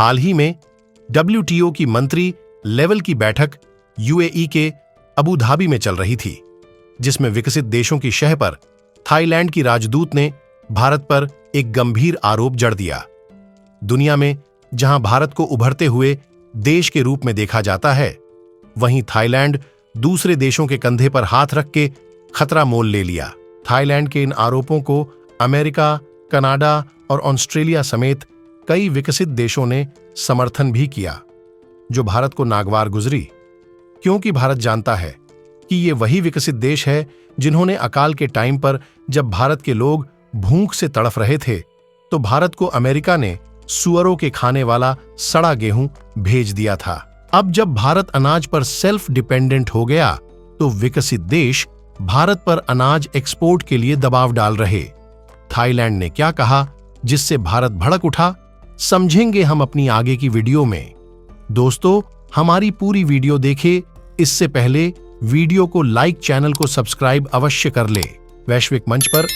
हाल ही में WTO की मंत्री लेवल की बैठक UAE के अबू धाबी में चल रही थी, जिसमें विकसित देशों की शह पर थाईलैंड की राजदूत ने भारत पर एक गंभीर आरोप जड़ दिया। दुनिया में जहां भारत को उभरते हुए देश के रूप में देखा जाता है, वहीं थाईलैंड दूसरे देशों के कंधे पर हाथ रख के खतरा मोल ले लिया। थाईलैंड के इन आरोपों को अमेरिका, कनाडा और ऑस्ट्रेलिया समेत कई विकसित देशों ने समर्थन भी किया, जो भारत को नागवार गुजरी, क्योंकि भारत जानता है कि ये वही विकसित देश है जिन्होंने अकाल के टाइम पर जब भारत के लोग भूख से तड़फ रहे थे, तो भारत को अमेरिका ने सुअरों के खाने वाला सड़ा गेहूं भेज दिया था। अब जब भारत अनाज पर सेल्फ डिपेंडेंट हो गया, तो विकसित देश भारत पर अनाज एक्सपोर्ट के लिए दबाव डाल रहे। थाईलैंड ने क्या कहा जिससे भारत भड़क उठा, समझेंगे हम अपनी आगे की वीडियो में। दोस्तों, हमारी पूरी वीडियो देखे इससे पहले वीडियो को लाइक, चैनल को सब्सक्राइब अवश्य कर ले। वैश्विक मंच पर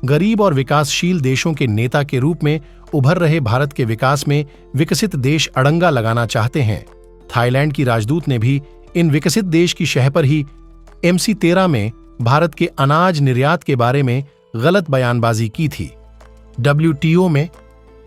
गरीब और विकासशील देशों के नेता के रूप में उभर रहे भारत के विकास में विकसित देश अड़ंगा लगाना चाहते हैं। थाईलैंड की राजदूत ने भी इन विकसित देश की शह पर ही MC-13 में भारत के अनाज निर्यात के बारे में गलत बयानबाजी की थी। WTO में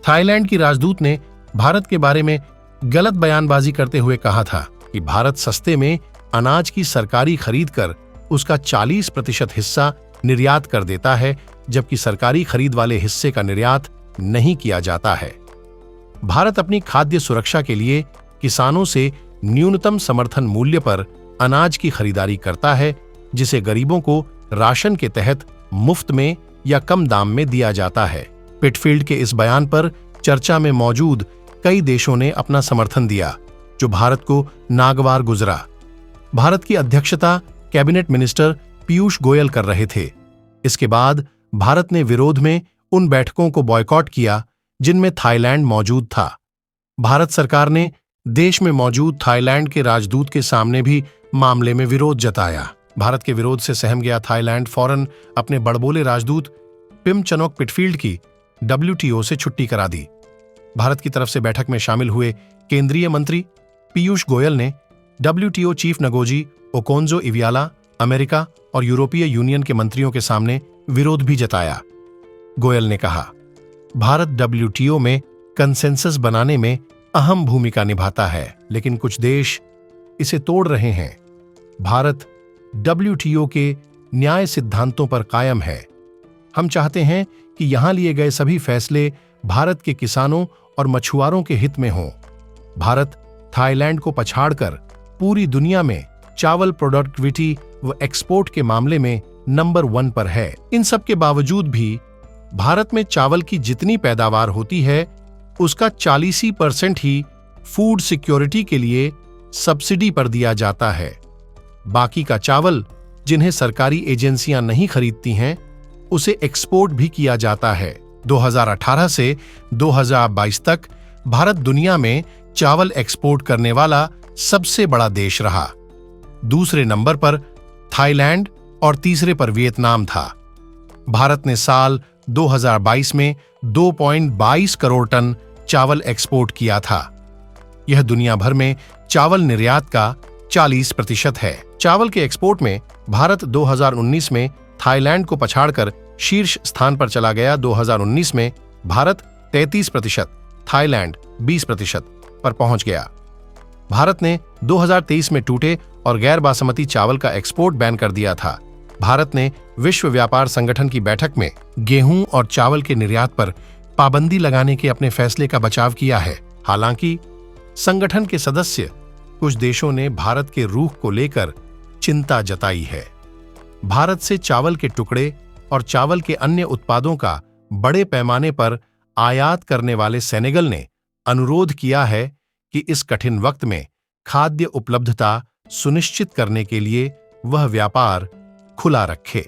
थाईलैंड की राजदूत ने भारत के बारे में गलत बयानबाजी करते हुए कहा था कि भारत सस्ते में अनाज की सरकारी खरीद कर उसका 40% हिस्सा निर्यात कर देता है, जबकि सरकारी खरीद वाले हिस्से का निर्यात नहीं किया जाता है। भारत अपनी खाद्य सुरक्षा के लिए किसानों से न्यूनतम समर्थन मूल्य पर अनाज की खरीदारी करता है, जिसे गरीबों को राशन के तहत मुफ्त में या कम दाम में दिया जाता है। पिटफील्ड के इस बयान पर चर्चा में मौजूद कई देशों ने अपना समर्थन दिया, जो भारत को नागवार गुजरा। भारत की अध्यक्षता कैबिनेट मिनिस्टर पीयूष गोयल कर रहे थे। इसके बाद भारत ने विरोध में उन बैठकों को बॉयकॉट किया जिनमें थाईलैंड मौजूद था। भारत सरकार ने देश में मौजूद थाईलैंड के राजदूत के सामने भी मामले में विरोध जताया। भारत के विरोध से सहम गया थाईलैंड फौरन अपने बड़बोले राजदूत पिमचनोक पिटफील्ड की WTO से छुट्टी करा दी। भारत की तरफ से बैठक में शामिल हुए केंद्रीय मंत्री पीयूष गोयल ने WTO chief Ngozi Okonjo इवियाला, America और यूरोपीय यूनियन के मंत्रियों के सामने विरोध भी जताया। गोयल ने कहा, भारत WTO में कंसेंसस बनाने में अहम भूमिका निभाता है, लेकिन कुछ देश इसे तोड़ रहे हैं। भारत WTO के न्याय सिद्धांतों पर कायम है। हम चाहते हैं कि यहां लिए गए सभी फैसले भारत के किसानों और मछुआरों के हित में हों। भारत थाईलैंड को पछाड़कर पूरी दुनिया में चावल प्रोडक्टिविटी व एक्सपोर्ट के मामले में नंबर 1 पर है। इन सब के बावजूद भी भारत में चावल की जितनी पैदावार होती है, उसका 40% ही फूड सिक्योरिटी के लिए सब्सिडी पर दिया जाता है। बाकी का चावल, जिन्हें सरकारी एजेंसियां नहीं खरीदती हैं, उसे एक्सपोर्ट भी किया जाता है। 2018 से 2022 तक भारत दुनिया में चावल एक्सपोर्ट करने वाला सबसे बड़ा देश रहा। दूसरे नंबर पर थाईलैंड और तीसरे पर वियतनाम था। भारत ने साल 2022 में 2.22 करोड़ टन चावल एक्सपोर्ट किया था। यह दुनिया भर में चावल निर्यात का 40% है। चावल के एक्सपोर्ट में भारत 2019 में थाईलैंड को पछाड़कर शीर्ष स्थान पर चला गया। 2019 में भारत 33%, थाईलैंड 20% पर पहुंच गया। भारत ने 2023 में टूटे और गैर बासमती चावल का एक्सपोर्ट बैन कर दिया था। भारत ने विश्व व्यापार संगठन की बैठक में गेहूं और चावल के निर्यात पर पाबंदी लगाने के अपने फैसले का बचाव किया है। हालांकि संगठन के सदस्य कुछ देशों ने भारत के रुख को लेकर चिंता जताई है। भारत से चावल के टुकड़े और चावल के अन्य उत्पादों का बड़े पैमाने पर आयात करने वाले सेनेगल ने अनुरोध किया है कि इस कठिन वक्त में खाद्य उपलब्धता सुनिश्चित करने के लिए वह व्यापार खुला रखे।